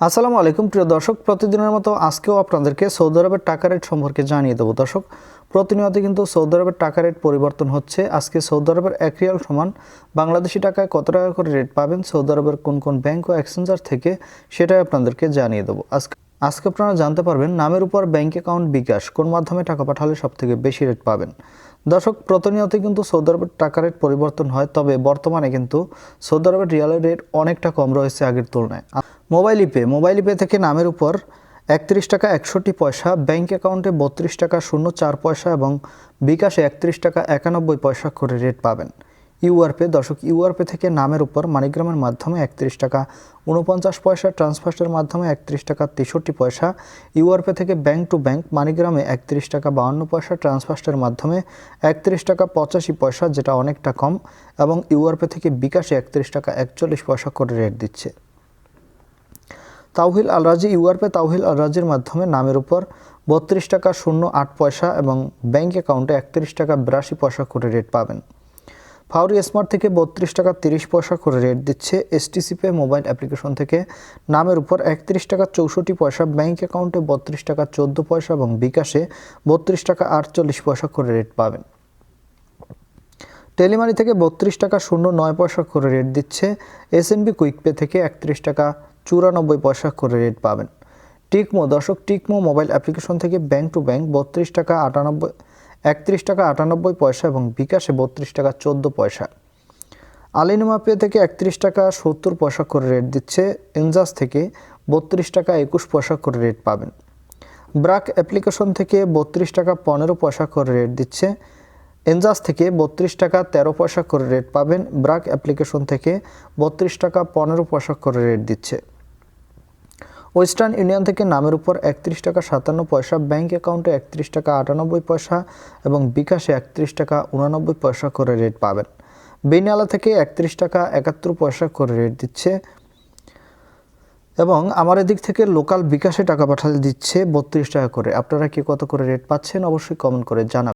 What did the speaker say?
আসসালামু আলাইকুম প্রিয় দর্শক, প্রতিদিনের মতো আজকেও আপনাদেরকে সৌদি আরবের টাকা রেট সম্পর্কে জানিয়ে দেবো। দর্শক, প্রতিনিয়ত কিন্তু সৌদি আরবের টাকা রেট পরিবর্তন হচ্ছে। আজকে সৌদি আরবের 1 রিয়াল সমান বাংলাদেশি টাকায় কত টাকা করে রেট পাবেন সৌদি আরবের কোন কোন ব্যাংক ও এক্সচেঞ্জার থেকে, সেটাই আপনাদেরকে জানিয়ে দেবো। আজকে আপনারা জানতে পারবেন নামের উপর ব্যাংক অ্যাকাউন্ট বিকাশ কোন মাধ্যমে টাকা পাঠালে সবথেকে বেশি রেট পাবেন। দর্শক, প্রতিনিয়তই কিন্তু সৌদি আরবের টাকা রেট পরিবর্তন হয়, তবে বর্তমানে কিন্তু সৌদি আরবের রিয়ালের রেট অনেকটা কম রয়েছে আগের তুলনায়। মোবাইল পে থেকে নামের উপর 31 টাকা 61 পয়সা, ব্যাংক অ্যাকাউন্টে 32 টাকা 04 পয়সা এবং বিকাশে 31 টাকা 91 পয়সা করে রেট পাবেন। ইউআরপে থেকে নামের উপর মানিগ্রামের মাধ্যমে 31 টাকা 49 পয়সা, ট্রান্সফারের মাধ্যমে 31 টাকা 63 পয়সা, ইউআরপে থেকে ব্যাংক টু ব্যাংক মানিগ্রামে 31 টাকা 52 পয়সা, ট্রান্সফারের মাধ্যমে 31 টাকা 85 পয়সা, যেটা অনেকটা কম, এবং ইউআরপে থেকে বিকাশে 31 টাকা 41 পয়সা করে রেট দিচ্ছে। তাওহিল আল রাজি তাওহিল আল রাজির মাধ্যমে নামের উপর 32 টাকা 08 পয়সা এবং ব্যাংক অ্যাকাউন্টে 31 টাকা 82 পয়সা করে রেট পাবেন। ফাউরি স্মার্ট থেকে 32 টাকা 30 পয়সা করে রেট দিচ্ছে। এসটিসি পে মোবাইল অ্যাপ্লিকেশন থেকে নামের উপর 31 টাকা 64 পয়সা, ব্যাংক অ্যাকাউন্টে 32 টাকা 14 পয়সা এবং বিকাশে 32 টাকা 48 পয়সা করে রেট পাবেন। টেলিমানি থেকে 32 টাকা 09 পয়সা করে রেট দিচ্ছে। এসএনবি কুইক পে থেকে 31 টাকা 94 পয়সা করে রেট পাবেন। টিকমো মোবাইল অ্যাপ্লিকেশন থেকে ব্যাংক টু ব্যাংক 31 টাকা 98 পয়সা এবং বিকাশে 32 টাকা 14 পয়সা। আলিনুমা পে থেকে 31 টাকা 70 পয়সা করে রেট দিচ্ছে। এনজাস থেকে 32 টাকা 21 পয়সা করে রেট পাবেন। ব্রাক অ্যাপ্লিকেশন থেকে 32 টাকা 15 পয়সা করে রেট দিচ্ছে। এনজাস থেকে 32 টাকা 13 পয়সা করে রেট পাবেন। ব্রাক অ্যাপ্লিকেশন থেকে 32 টাকা 15 পয়সা করে রেট দিচ্ছে। ওয়েস্টার্ন ইউনিয়ন থেকে নামের উপর 31 টাকা 57 পয়সা, ব্যাংক অ্যাকাউন্টে 31 টাকা 98 পয়সা এবং বিকাশে 31 টাকা 89 পয়সা করে রেট পাবেন। বেনিয়ালা থেকে 31 টাকা 71 পয়সা করে রেট দিচ্ছে এবং আমার এদিক থেকে লোকাল বিকাশে টাকা পাঠালে দিচ্ছে 32 টাকা করে। আপনারা কি কত করে রেট পাচ্ছেন অবশ্যই কমেন্ট করে জানাবেন।